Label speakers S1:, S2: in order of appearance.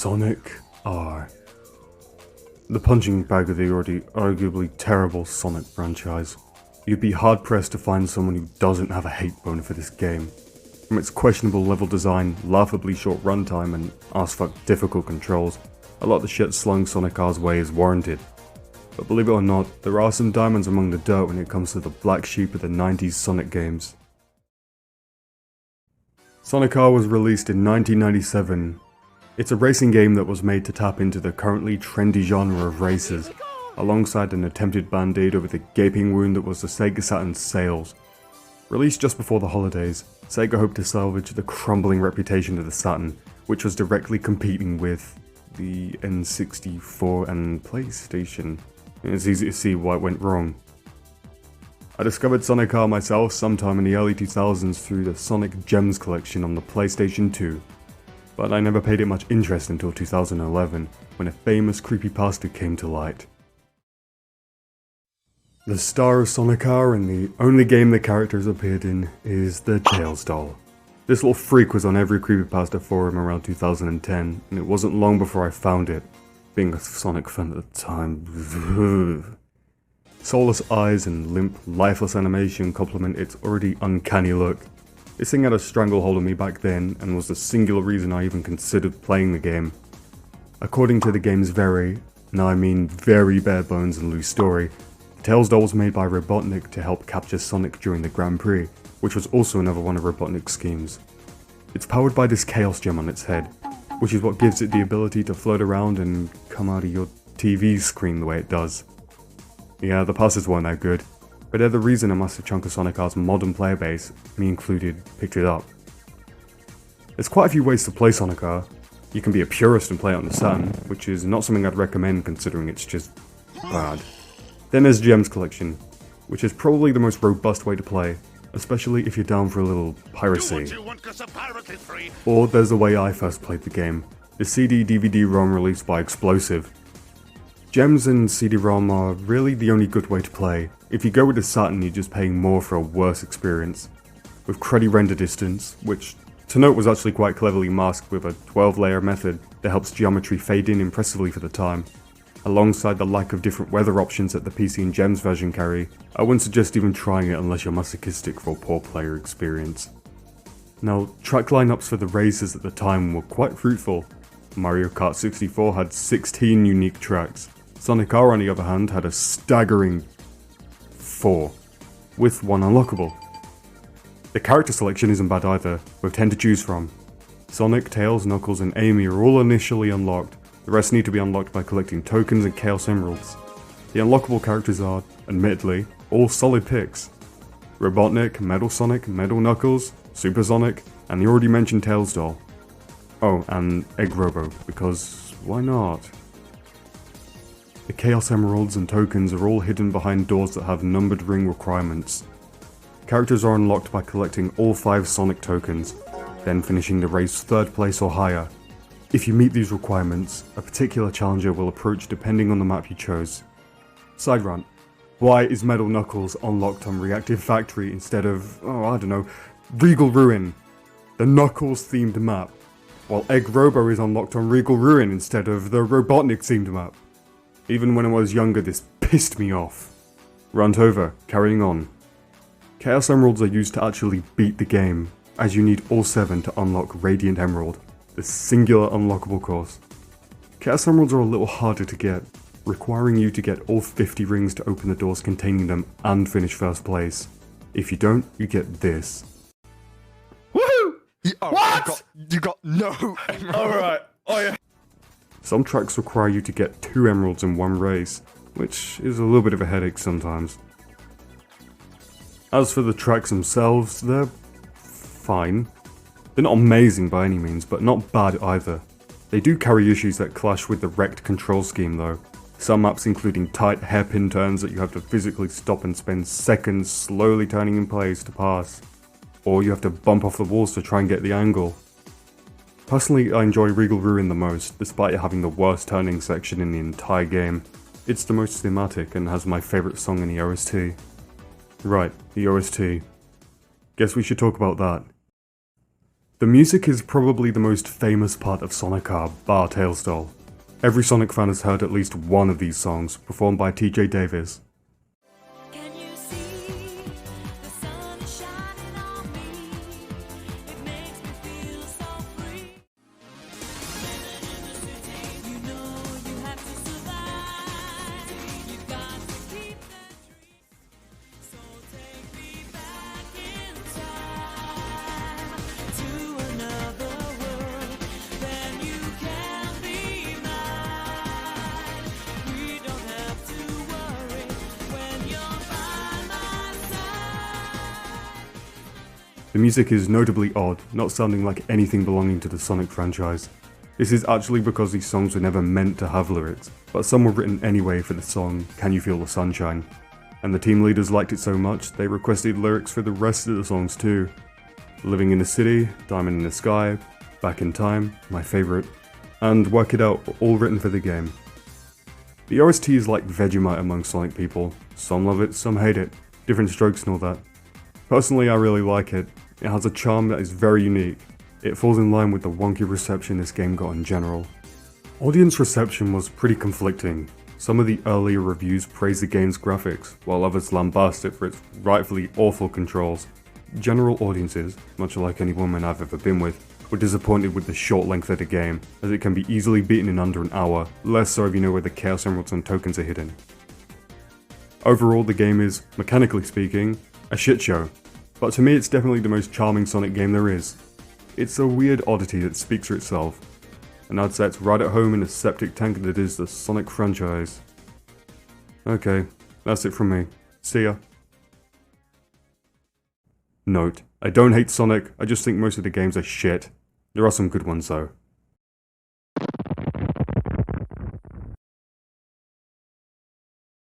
S1: Sonic R. The punching bag of the already arguably terrible Sonic franchise. You'd be hard pressed to find someone who doesn't have a hate bone for this game. From its questionable level design, laughably short runtime, and ass-fuck difficult controls, a lot of the shit slung Sonic R's way is warranted. But believe it or not, there are some diamonds among the dirt when it comes to the black sheep of the 90s Sonic games. Sonic R was released in 1997. It's a racing game that was made to tap into the currently trendy genre of races, alongside an attempted band-aid over the gaping wound that was the Sega Saturn's sales. Released just before the holidays, Sega hoped to salvage the crumbling reputation of the Saturn, which was directly competing with the N64 and PlayStation. It's easy to see why it went wrong. I discovered Sonic R myself sometime in the early 2000s through the Sonic Gems collection on the PlayStation 2. But I never paid it much interest until 2011, when a famous creepypasta came to light. The star of Sonic R and the only game the characters appeared in is the Tails doll. This little freak was on every creepypasta forum around 2010, and it wasn't long before I found it, being a Sonic fan at the time. Soulless eyes and limp, lifeless animation complement its already uncanny look. This thing had a stranglehold on me back then, and was the singular reason I even considered playing the game. According to the game's very, and I mean very bare bones and loose story, the Tails doll was made by Robotnik to help capture Sonic during the Grand Prix, which was also another one of Robotnik's schemes. It's powered by this Chaos Gem on its head, which is what gives it the ability to float around and come out of your TV screen the way it does. Yeah, the passes weren't that good, but they're the reason a massive chunk of Sonic R's modern player base, me included, picked it up. There's quite a few ways to play Sonic R. You can be a purist and play it on the Saturn, which is not something I'd recommend considering it's just bad. Then there's Gems Collection, which is probably the most robust way to play, especially if you're down for a little piracy. Or there's the way I first played the game, the CD-DVD-ROM released by Explosive. Gems and CD-ROM are really the only good way to play. If you go with the Saturn, you're just paying more for a worse experience. With cruddy render distance, which to note was actually quite cleverly masked with a 12-layer method that helps geometry fade in impressively for the time. Alongside the lack of different weather options that the PC and Gems version carry, I wouldn't suggest even trying it unless you're masochistic for a poor player experience. Now, track lineups for the races at the time were quite fruitful. Mario Kart 64 had 16 unique tracks. Sonic R on the other hand had a staggering 4, with 1 unlockable. The character selection isn't bad either, with 10 to choose from. Sonic, Tails, Knuckles and Amy are all initially unlocked. The rest need to be unlocked by collecting tokens and Chaos Emeralds. The unlockable characters are, admittedly, all solid picks. Robotnik, Metal Sonic, Metal Knuckles, Super Sonic, and the already mentioned Tails doll. Oh, and Egg Robo, because why not? The Chaos Emeralds and tokens are all hidden behind doors that have numbered ring requirements. Characters are unlocked by collecting all 5 Sonic tokens, then finishing the race 3rd place or higher. If you meet these requirements, a particular challenger will approach depending on the map you chose. Side rant. Why is Metal Knuckles unlocked on Reactive Factory instead of, Regal Ruin, the Knuckles themed map, while Egg Robo is unlocked on Regal Ruin instead of the Robotnik themed map? Even when I was younger, this pissed me off. Rant over, carrying on. Chaos Emeralds are used to actually beat the game, as you need all 7 to unlock Radiant Emerald, the singular unlockable course. Chaos Emeralds are a little harder to get, requiring you to get all 50 rings to open the doors containing them and finish 1st place. If you don't, you get this.
S2: Woohoo!
S3: What?
S2: You got no emerald.
S3: Alright, oh yeah.
S1: Some tracks require you to get 2 emeralds in one race, which is a little bit of a headache sometimes. As for the tracks themselves, they're fine. They're not amazing by any means, but not bad either. They do carry issues that clash with the wrecked control scheme though. Some maps including tight hairpin turns that you have to physically stop and spend seconds slowly turning in place to pass. Or you have to bump off the walls to try and get the angle. Personally, I enjoy Regal Ruin the most, despite it having the worst turning section in the entire game. It's the most thematic and has my favourite song in the OST. Right, the OST. Guess we should talk about that. The music is probably the most famous part of Sonic R, bar Tails Doll. Every Sonic fan has heard at least one of these songs, performed by TJ Davis.
S4: Can you see the sun is shining on me? It makes me feel so free. Living in the city, you know you have to survive. You've got to keep the dream. So take me back in time to another world. Then you can be mine. We don't have to worry when you're by my side.
S1: The music is notably odd, not sounding like anything belonging to the Sonic franchise. This is actually because these songs were never meant to have lyrics, but some were written anyway for the song Can You Feel the Sunshine? And the team leaders liked it so much, they requested lyrics for the rest of the songs too. Living in the City, Diamond in the Sky, Back in Time, my favourite, and Work It Out, all written for the game. The OST is like Vegemite among Sonic people. Some love it, some hate it, different strokes and all that. Personally, I really like it. It has a charm that is very unique. It falls in line with the wonky reception this game got in general. Audience reception was pretty conflicting. Some of the earlier reviews praised the game's graphics, while others lambast it for its rightfully awful controls. General audiences, much like any woman I've ever been with, were disappointed with the short length of the game, as it can be easily beaten in under an hour, less so if you know where the Chaos Emeralds and tokens are hidden. Overall, the game is, mechanically speaking, a shit show, but to me it's definitely the most charming Sonic game there is. It's a weird oddity that speaks for itself, and I'd say it's right at home in the septic tank that is the Sonic franchise. Okay, that's it from me. See ya. Note, I don't hate Sonic, I just think most of the games are shit. There are some good ones though.